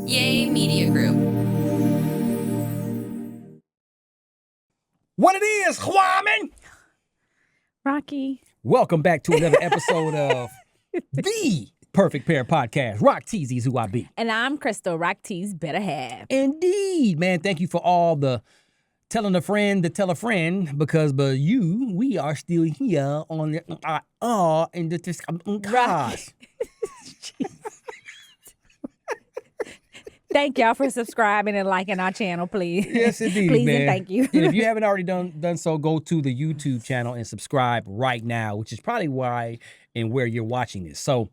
Yay Media Group. What it is, Hwaman? Rocky. Welcome back to another episode of the Perfect Pair Podcast. Rock Teasy's who I be. And I'm Crystal, Rock T's better half. Indeed, man. Thank you for all the telling a friend to tell a friend, because we are still here on the in the Right. Thank y'all for subscribing and liking our channel, please. Yes, indeed, please man. And thank you. And if you haven't already done so, go to the YouTube channel and subscribe right now, which is probably why and where you're watching this. So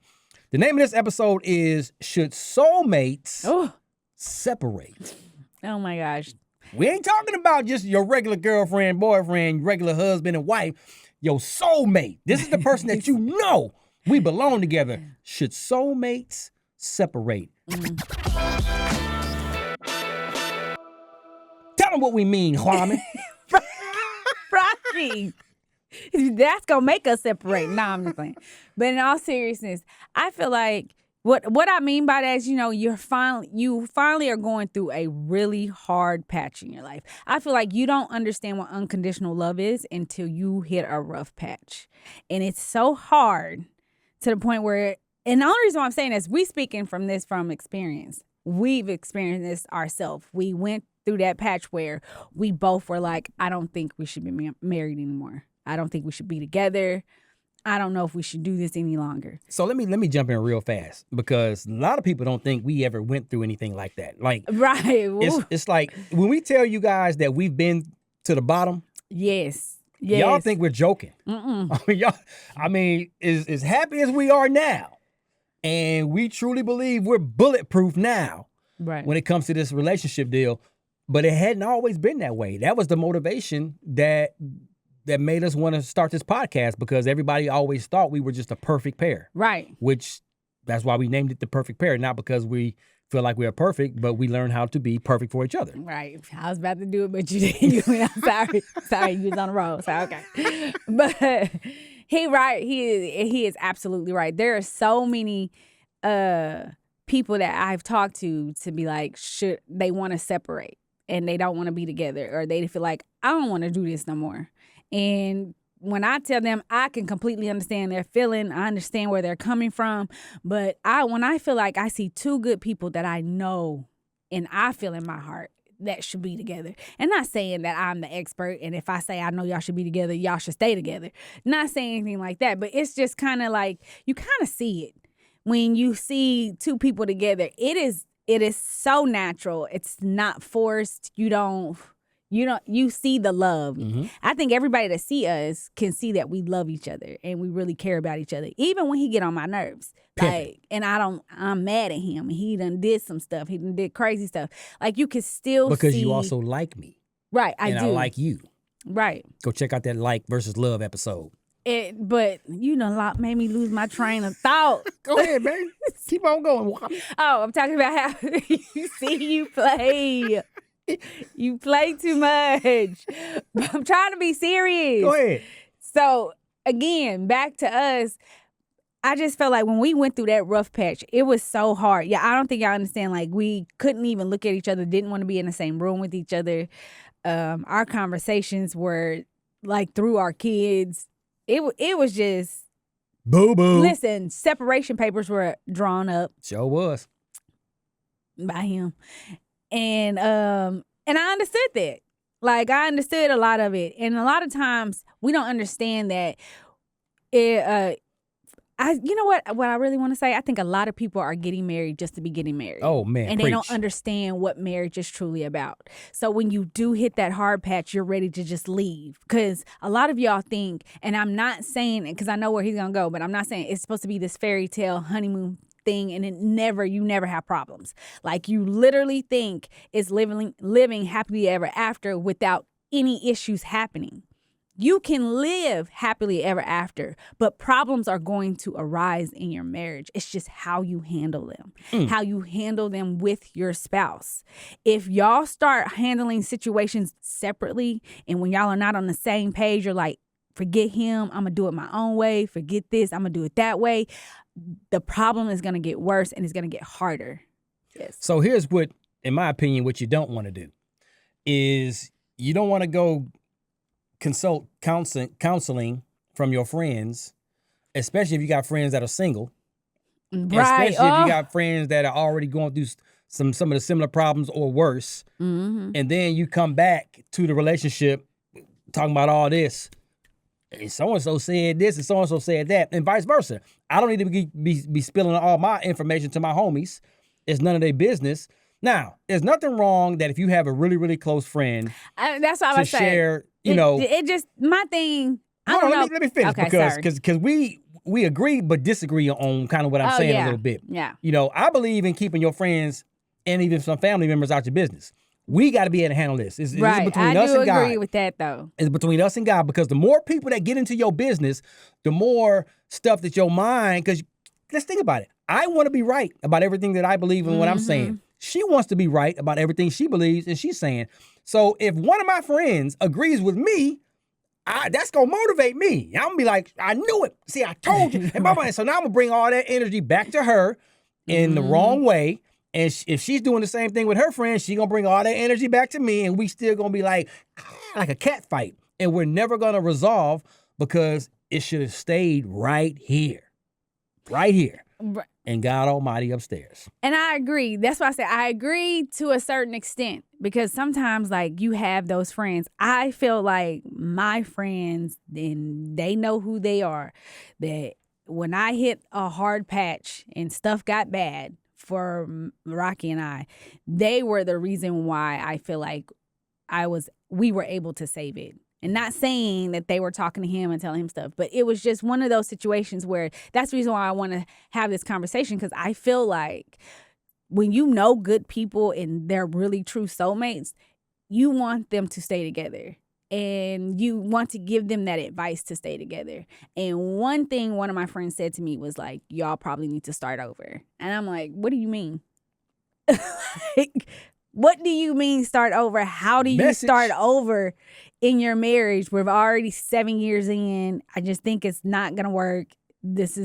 the name of this episode is Should Soulmates Separate? Oh my gosh. We ain't talking about just your regular girlfriend, boyfriend, regular husband and wife. Your soulmate. This is the person that you know we belong together. Should soulmates separate? Tell them what we mean, Hwaman. Rocky. That's going to make us separate. Nah, I'm just playing. But in all seriousness, I feel like what I mean by that is, you finally are going through a really hard patch in your life. I feel like you don't understand what unconditional love is until you hit a rough patch. And it's so hard to the point where, and the only reason why I'm saying this, we speaking from experience. We've experienced this ourselves. We went through that patch where we both were like, I don't think we should be married anymore. I don't think we should be together. I don't know if we should do this any longer. So let me jump in real fast, because a lot of people don't think we ever went through anything like that. Like, right. It's like when we tell you guys that we've been to the bottom. Yes. Y'all think we're joking. I mean, as happy as we are now, and we truly believe we're bulletproof now, right, when it comes to this relationship deal, but it hadn't always been that way. That was the motivation that made us want to start this podcast, because everybody always thought we were just a perfect pair. Right. Which, that's why we named it the Perfect Pair, not because we feel like we are perfect, but we learn how to be perfect for each other. Right. I was about to do it, but you didn't. I'm sorry, you was on the road. So okay. But he is absolutely right. There are so many people that I've talked to be like, should they want to separate and they don't want to be together, or they feel like, I don't want to do this no more. And when I tell them, I can completely understand their feeling. I understand where they're coming from. But when I feel like I see two good people that I know and I feel in my heart that should be together. And not saying that I'm the expert, and if I say I know y'all should be together, y'all should stay together. Not saying anything like that. But it's just kind of like, you kind of see it when you see two people together. It is so natural. It's not forced. You see the love. Mm-hmm. I think everybody that see us can see that we love each other and we really care about each other. Even when he get on my nerves. Like, and I'm mad at him, and he done did some stuff. He done did crazy stuff. Like, you can still because see. You also like me. Right, I do. And I like you. Right. Go check out that like versus love episode. But lot made me lose my train of thought. Go ahead, man. Keep on going. Oh, I'm talking about how you play. You play too much. I'm trying to be serious. Go ahead. So, again, back to us. I just felt like when we went through that rough patch, it was so hard. Yeah, I don't think y'all understand. Like, we couldn't even look at each other, didn't want to be in the same room with each other. Our conversations were, like, through our kids. It was just... Boo-boo. Listen, separation papers were drawn up. Sure was. By him. And I understood that. Like, I understood a lot of it. And a lot of times we don't understand that you know what I really want to say? I think a lot of people are getting married just to be getting married. Oh, man. And preach. They don't understand what marriage is truly about. So when you do hit that hard patch, you're ready to just leave. Because a lot of y'all think, and I'm not saying it because I know where he's going to go, but I'm not saying it's supposed to be this fairy tale honeymoon thing, and you never have problems. Like, you literally think it's living happily ever after without any issues happening. You can live happily ever after, but problems are going to arise in your marriage. It's just how you handle them, how you handle them with your spouse. If y'all start handling situations separately, and when y'all are not on the same page, you're like, forget him, I'm going to do it my own way. Forget this, I'm going to do it that way. The problem is going to get worse, and it's going to get harder. Yes. So here's what, in my opinion, what you don't want to do is you don't want to go consult counseling from your friends, especially if you got friends that are single. Right. Especially if you got friends that are already going through some of the similar problems or worse. Mm-hmm. And then you come back to the relationship talking about all this. And so-and-so said this and so-and-so said that, and vice versa. I don't need to be spilling all my information to my homies. It's none of their business. Now, there's nothing wrong that if you have a really, really close friend, that's what I was saying. Share, it just, my thing, I don't know. Let me finish, okay, because we agree but disagree on kind of what I'm saying a little bit. Yeah. I believe in keeping your friends and even some family members out your business. We got to be able to handle this. It's between us and God. I do agree with that, though. It's between us and God, because the more people that get into your business, the more stuff that your mind, because let's think about it. I want to be right about everything that I believe in what I'm saying. She wants to be right about everything she believes and she's saying. So if one of my friends agrees with me, that's going to motivate me. I'm going to be like, I knew it. See, I told you. And so now I'm going to bring all that energy back to her in the wrong way. And if she's doing the same thing with her friends, she's going to bring all that energy back to me. And we still going to be like a cat fight. And we're never going to resolve, because it should have stayed right here. Right here. Right. And God Almighty upstairs. And I agree. That's why I said I agree to a certain extent, because sometimes, like, you have those friends. I feel like my friends, and they know who they are, that when I hit a hard patch and stuff got bad for Rocky and I, they were the reason why I feel like we were able to save it. And not saying that they were talking to him and telling him stuff, but it was just one of those situations where that's the reason why I want to have this conversation, because I feel like when you know good people and they're really true soulmates, you want them to stay together. And you want to give them that advice to stay together. And one thing one of my friends said to me was like, y'all probably need to start over. And I'm like, what do you mean? Like, what do you mean start over? How do you start over in your marriage? We're already 7 years in. I just think it's not going to work. It's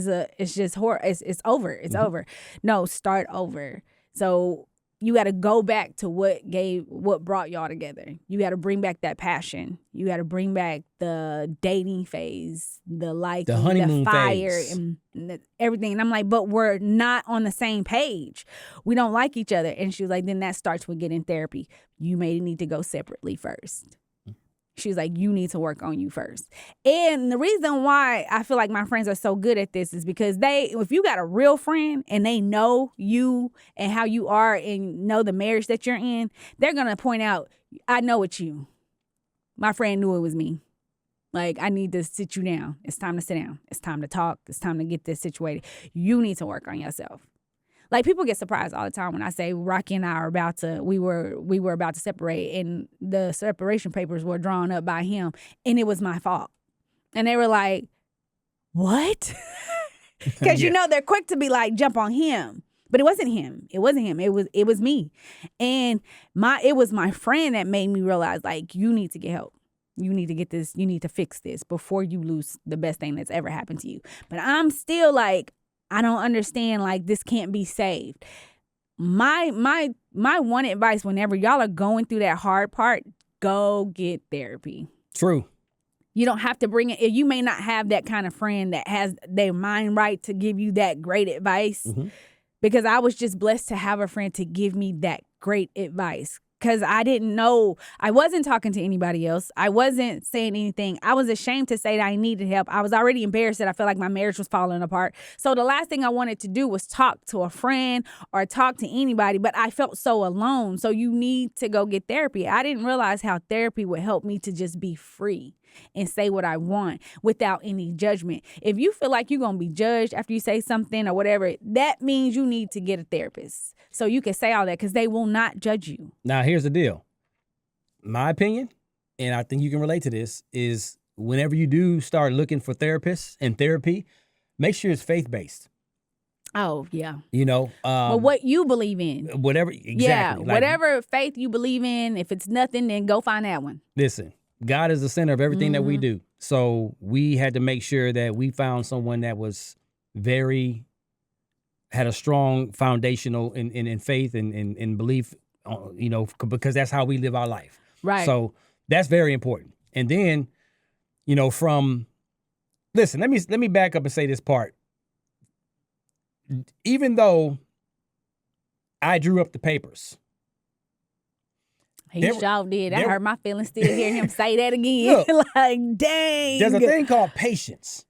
just horrible. It's over. It's over. No, start over. So you got to go back to what brought y'all together. You got to bring back that passion. You got to bring back the dating phase, the honeymoon, the fire, phase. And everything. And I'm like, but we're not on the same page. We don't like each other. And she was like, then that starts with getting therapy. You may need to go separately first. She was like, you need to work on you first. And the reason why I feel like my friends are so good at this is because if you got a real friend and they know you and how you are and know the marriage that you're in, they're going to point out, I know it's you. My friend knew it was me. Like, I need to sit you down. It's time to sit down. It's time to talk. It's time to get this situated. You need to work on yourself. Like, people get surprised all the time when I say Rocky and I are we were about to separate, and the separation papers were drawn up by him, and it was my fault. And they were like, what? Because, they're quick to be like, jump on him. But it wasn't him. It wasn't him. It was me. And it was my friend that made me realize, like, you need to get help. You need to get this. You need to fix this before you lose the best thing that's ever happened to you. But I'm still like, I don't understand, like, this can't be saved. My one advice, whenever y'all are going through that hard part, go get therapy. True. You don't have to bring it. You may not have that kind of friend that has their mind right to give you that great advice. Because I was just blessed to have a friend to give me that great advice. Because I didn't know. I wasn't talking to anybody else. I wasn't saying anything. I was ashamed to say that I needed help. I was already embarrassed that I felt like my marriage was falling apart. So the last thing I wanted to do was talk to a friend or talk to anybody, but I felt so alone. So you need to go get therapy. I didn't realize how therapy would help me to just be free and say what I want without any judgment. If you feel like you're going to be judged after you say something or whatever, that means you need to get a therapist. So you can say all that, because they will not judge you. Now, here's the deal. My opinion, and I think you can relate to this, is whenever you do start looking for therapists and therapy, make sure it's faith-based. Oh, yeah. Well, what you believe in. Whatever, exactly. Yeah, whatever faith you believe in, if it's nothing, then go find that one. Listen, God is the center of everything that we do. So we had to make sure that we found someone that was very had a strong foundational in faith and belief, because that's how we live our life. Right. So that's very important. And then, listen, let me back up and say this part. Even though I drew up the papers. He sure did. I hurt my feelings still hear him say that again. Look, like, dang. There's a thing called patience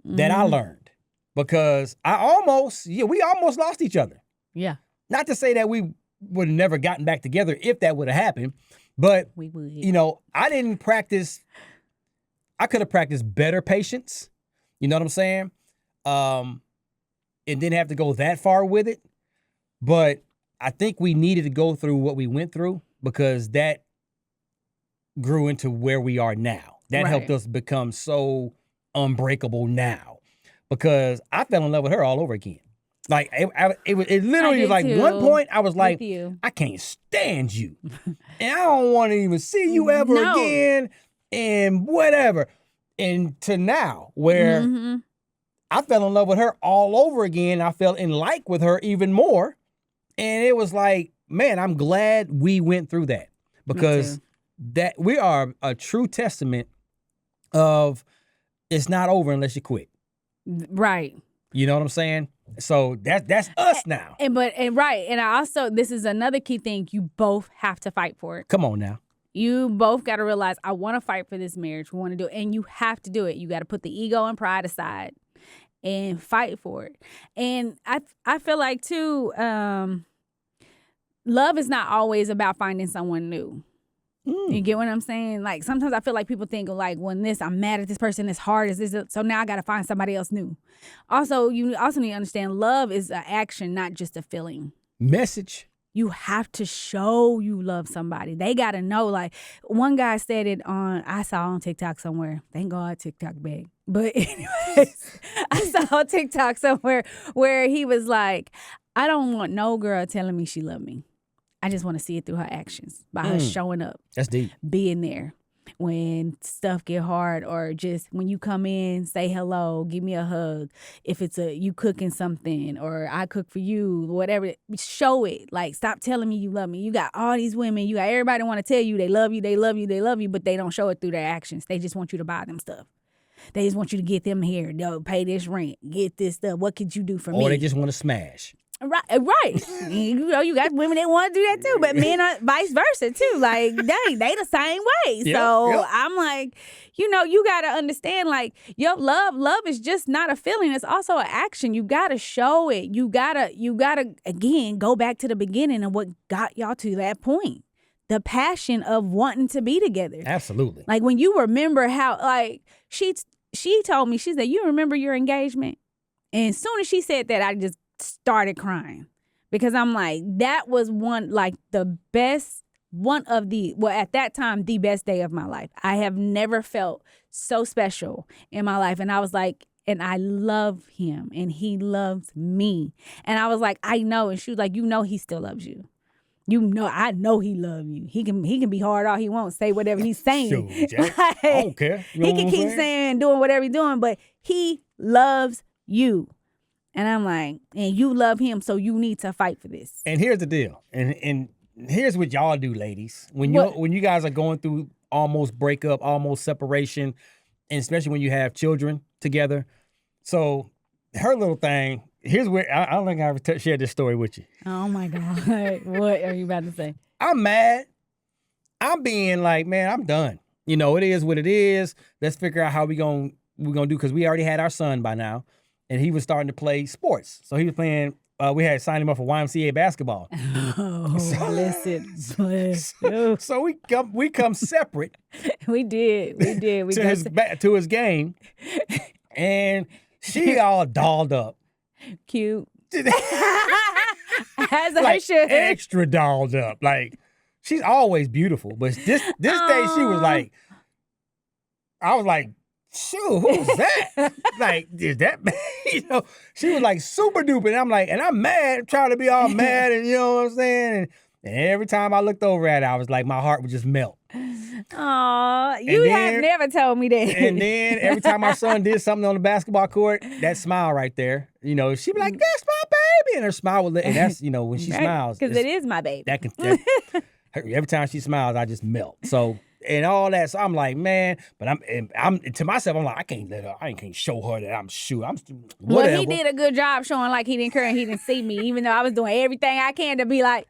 that I learned because we almost lost each other. Yeah. Not to say that we would have never gotten back together if that would have happened, but we would. I didn't practice. I could have practiced better patience. You know what I'm saying? And didn't have to go that far with it. But I think we needed to go through what we went through because that grew into where we are now. That helped us become so unbreakable now because I fell in love with her all over again. Like it literally was like too. One point I was like, I can't stand you. And I don't want to even see you ever again and whatever. And to now where I fell in love with her all over again. I fell in like with her even more. And it was like, man, I'm glad we went through that because that we are a true testament of it's not over unless you quit. Right. You know what I'm saying? So that's us now. And I also, this is another key thing. You both have to fight for it. Come on now. You both got to realize, I want to fight for this marriage. We want to do it. And you have to do it. You got to put the ego and pride aside and fight for it. And I feel like, too, love is not always about finding someone new. You get what I'm saying? Like, sometimes I feel like people think, like, when I'm mad at this person as hard as this, so now I got to find somebody else new. Also, you also need to understand love is an action, not just a feeling. Message. You have to show you love somebody. They got to know. Like, one guy said it I saw on TikTok somewhere. Thank God TikTok big. But anyways, I saw on TikTok somewhere where he was like, I don't want no girl telling me she loved me. I just want to see it through her actions, by her showing up. That's deep. Being there when stuff get hard, or just when you come in, say hello, give me a hug. If it's you cooking something or I cook for you, whatever, show it. Like, stop telling me you love me. You got all these women, you got everybody want to tell you they love you, they love you, they love you, but they don't show it through their actions. They just want you to buy them stuff. They just want you to get them here, pay this rent, get this stuff. What could you do for me? Or they just want to smash. Right. You got women that want to do that too, but men are vice versa too. Like, dang, they the same way. Yep, so I'm like, you got to understand, like, your love is just not a feeling. It's also an action. You got to show it. You gotta, again, go back to the beginning of what got y'all to that point. The passion of wanting to be together. Absolutely. Like, when you remember how, like, she told me, she said, you remember your engagement? And as soon as she said that, I just started crying because I'm like, that was at that time, the best day of my life. I have never felt so special in my life. And I was like, and I love him and he loves me. And I was like, I know. And she was like, he still loves you. I know he loves you. He can be hard all he wants, say whatever he's saying. Sure, I don't care. He can keep saying, doing whatever he's doing, but he loves you. And I'm like, and you love him, so you need to fight for this. And here's the deal. And here's what y'all do, ladies. When you guys are going through almost breakup, almost separation, and especially when you have children together. So her little thing, here's where I don't think I ever shared this story with you. Oh my God. What are you about to say? I'm mad. I'm being like, man, I'm done. It is what it is. Let's figure out how we're gonna do, because we already had our son by now. And he was starting to play sports. So he was playing, we had signed him up for YMCA basketball. Listen. So we come separate. We did. To his game. And she all dolled up. Cute. As like, I should. Extra dolled up. Like, she's always beautiful. But this day she was like, I was like, shoot, who's that? Like, is that, she was like super duper. And I'm like, and I'm mad, trying to be all mad, and you know what I'm saying? And every time I looked over at her, I was like, my heart would just melt. Aw, you have never told me that. And then every time our son did something on the basketball court, that smile right there, she'd be like, "That's my baby," and her smile would, and that's when she smiles, because it is my baby. Every time she smiles, I just melt. So. And all that, so I'm like, man, but I'm to myself, I'm like, I can't show her that I'm sure. Whatever. Well, he did a good job showing like he didn't care and he didn't see me, even though I was doing everything I can to be like,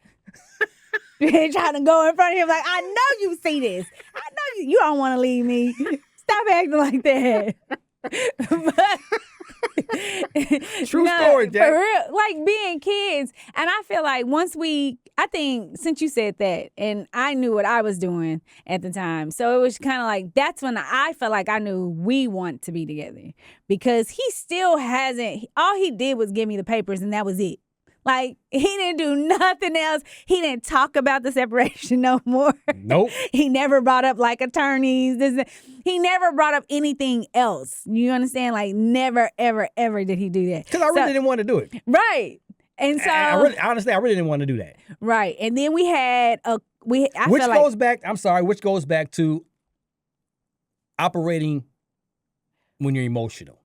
trying to go in front of him, like, I know you see this. I know you don't want to leave me. Stop acting like that. True story, Jack. For real, like being kids. And I feel like I think since you said that, and I knew what I was doing at the time, so it was kind of like, that's when I felt like I knew we want to be together, because he still hasn't, all he did was give me the papers and that was it. Like, he didn't do nothing else. He didn't talk about the separation no more. Nope. He never brought up, like, attorneys. He never brought up anything else. You understand? Like, never, ever, ever did he do that. Because I really didn't want to do it. Right. And so... I really didn't want to do that. Right. And then we had... which goes back to operating when you're emotional.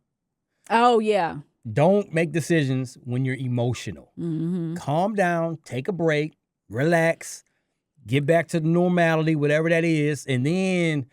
Oh, yeah. Don't make decisions when you're emotional. Mm-hmm. Calm down, take a break, relax, get back to the normality, whatever that is, and then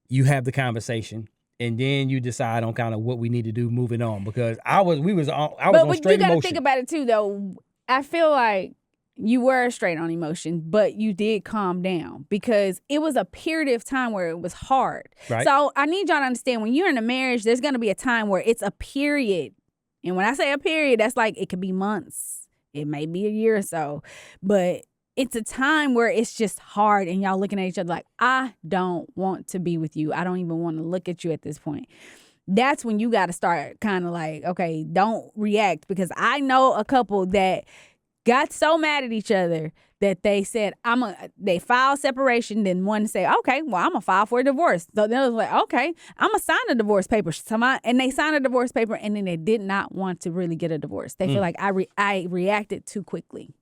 you have the conversation, and then you decide on kind of what we need to do moving on. Because I was on straight emotion. But you got to think about it too, though. I feel like you were straight on emotion, but you did calm down because it was a period of time where it was hard. Right. So I need y'all to understand, when you're in a marriage, there's going to be a time where it's a period. And when I say a period, that's like, it could be months. It may be a year or so. But it's a time where it's just hard and y'all looking at each other like, I don't want to be with you. I don't even want to look at you at this point. That's when you got to start kind of like, okay, don't react. Because I know a couple that got so mad at each other that they said, they filed separation. Then one said, okay, well, I'm going to file for a divorce. So then it was like, okay, I'm going to sign a divorce paper. And they signed a divorce paper, and then they did not want to really get a divorce. They feel like I reacted too quickly.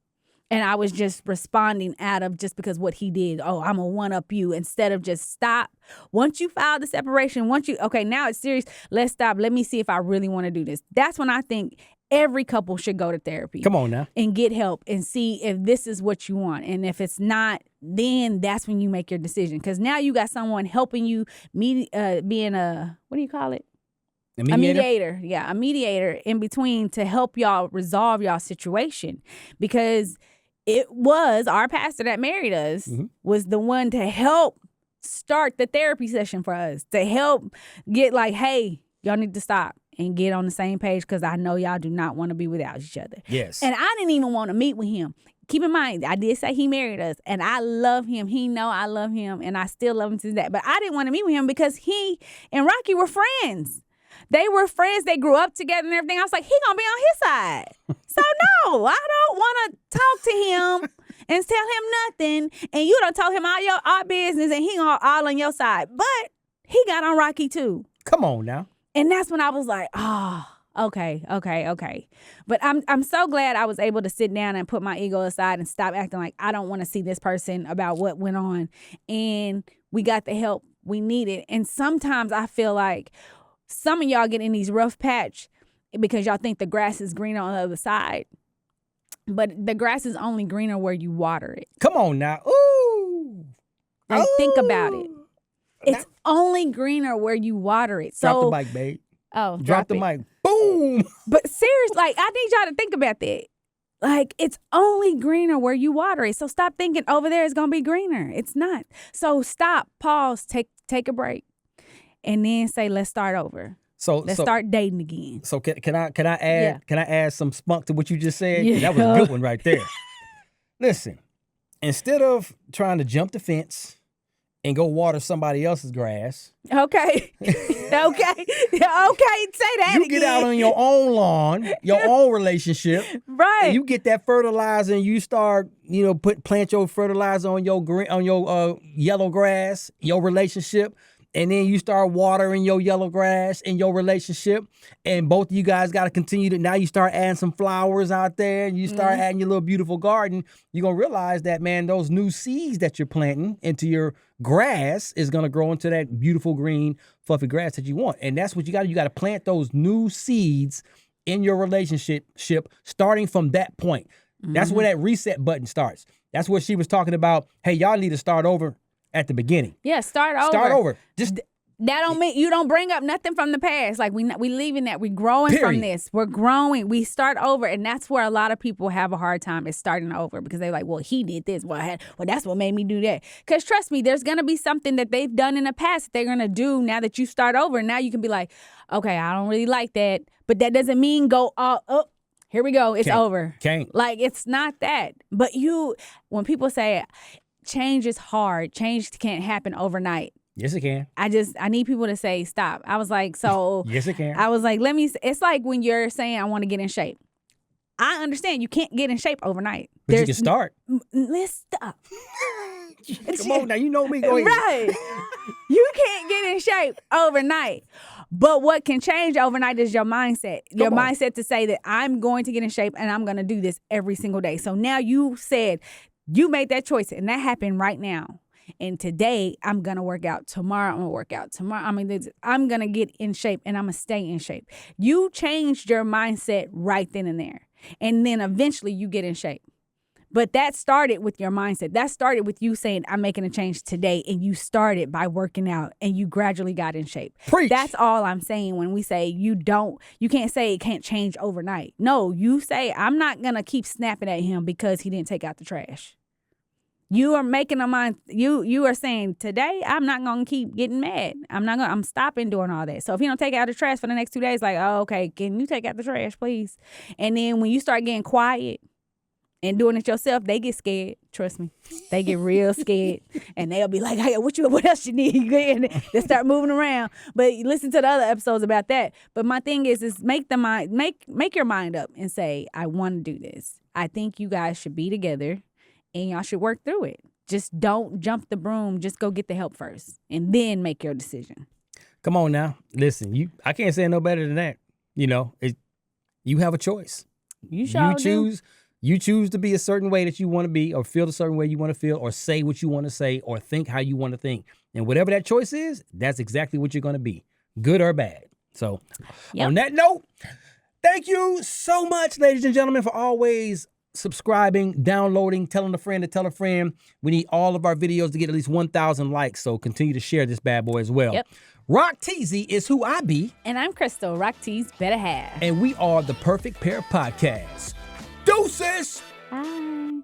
And I was just responding out of just because what he did. Oh, I'm going to one-up you, instead of just stop. Once you file the separation, okay, now it's serious. Let's stop. Let me see if I really want to do this. That's when I think every couple should go to therapy. Come on now. And get help and see if this is what you want. And if it's not, then that's when you make your decision. Because now you got someone helping you, being a, what do you call it? A mediator? Yeah, a mediator in between to help y'all resolve y'all situation. Because it was our pastor that married us was the one to help start the therapy session for us, to help get like, hey, y'all need to stop and get on the same page, because I know y'all do not want to be without each other. Yes. And I didn't even want to meet with him. Keep in mind, I did say he married us, and I love him. He know I love him, and I still love him to that. But I didn't want to meet with him because he and Rocky were friends. They were friends. They grew up together and everything. I was like, he gonna be on his side. So no, I don't want to talk to him and tell him nothing. And you done told him all our business, and he all on your side. But he got on Rocky too. Come on now. And that's when I was like, okay. But I'm so glad I was able to sit down and put my ego aside and stop acting like I don't want to see this person about what went on. And we got the help we needed. And sometimes I feel like some of y'all get in these rough patch because y'all think the grass is greener on the other side. But the grass is only greener where you water it. Come on now. Ooh. Like, think about it. It's only greener where you water it. So, drop the mic, babe. Oh, drop the mic. Boom. But seriously, like, I need y'all to think about that. Like, it's only greener where you water it. So stop thinking over there is going to be greener. It's not. So stop, pause, take a break, and then say, let's start over. Let's start dating again. So can I add some spunk to what you just said? Yeah. That was a good one right there. Listen, instead of trying to jump the fence and go water somebody else's grass. Okay. Say that you again. get out on your own lawn, your own relationship. Right. And you get that fertilizer and you start, plant your fertilizer on your yellow grass, your relationship. and then you start watering your yellow grass in your relationship, and both of you guys got to continue to, now you start adding some flowers out there, and you start adding your little beautiful garden, you're going to realize that, man, those new seeds that you're planting into your grass is going to grow into that beautiful green fluffy grass that you want. And that's what you got to plant those new seeds in your relationship starting from that point. That's where that reset button starts. That's what she was talking about. Hey, y'all need to start over at the beginning. Yeah, start over. Start over. Just that don't mean you don't bring up nothing from the past. Like we leaving that. We growing from this. We're growing. We start over, and that's where a lot of people have a hard time is starting over because they're like, well, he did this. Well, that's what made me do that. Because trust me, there's gonna be something that they've done in the past that they're gonna do now that you start over. Now you can be like, okay, I don't really like that, but that doesn't mean go all up. Here we go. It's over. Like it's not that. But when people say change is hard, change can't happen overnight. Yes, it can. I need people to say stop. I was like, so. Yes, it can. I was like, it's like when you're saying I want to get in shape. I understand you can't get in shape overnight. But you can start. Let's stop. Come on now, you know me. Go ahead. Right. You can't get in shape overnight. But what can change overnight is your mindset. Your mindset to say that I'm going to get in shape and I'm going to do this every single day. So now you made that choice and that happened right now. And today I'm going to work out. Tomorrow I'm going to work out. Tomorrow I'm going to get in shape and I'm going to stay in shape. You changed your mindset right then and there. And then eventually you get in shape. But that started with your mindset. That started with you saying, I'm making a change today. And you started by working out and you gradually got in shape. Preach. That's all I'm saying when we say you can't say it can't change overnight. No, you say, I'm not going to keep snapping at him because he didn't take out the trash. You are making a mind. You are saying today, I'm not going to keep getting mad. I'm stopping doing all that. So if he don't take out the trash for the next 2 days, like, oh, okay, can you take out the trash, please? And then when you start getting quiet, and doing it yourself, they get scared. Trust me. They get real scared. And they'll be like, hey, what else you need? And they start moving around. But listen to the other episodes about that. But my thing is make your mind up and say, I want to do this. I think you guys should be together and y'all should work through it. Just don't jump the broom. Just go get the help first and then make your decision. Come on now. Listen, I can't say no better than that. You have a choice. You choose. You choose to be a certain way that you want to be or feel a certain way you want to feel or say what you want to say or think how you want to think. And whatever that choice is, that's exactly what you're going to be, good or bad. So on that note, thank you so much, ladies and gentlemen, for always subscribing, downloading, telling a friend to tell a friend. We need all of our videos to get at least 1,000 likes. So continue to share this bad boy as well. Yep. Rock Teasy is who I be. And I'm Crystal, Rock Tease Better Half. And we are the Perfect Pair Podcast. Deuces! Bye.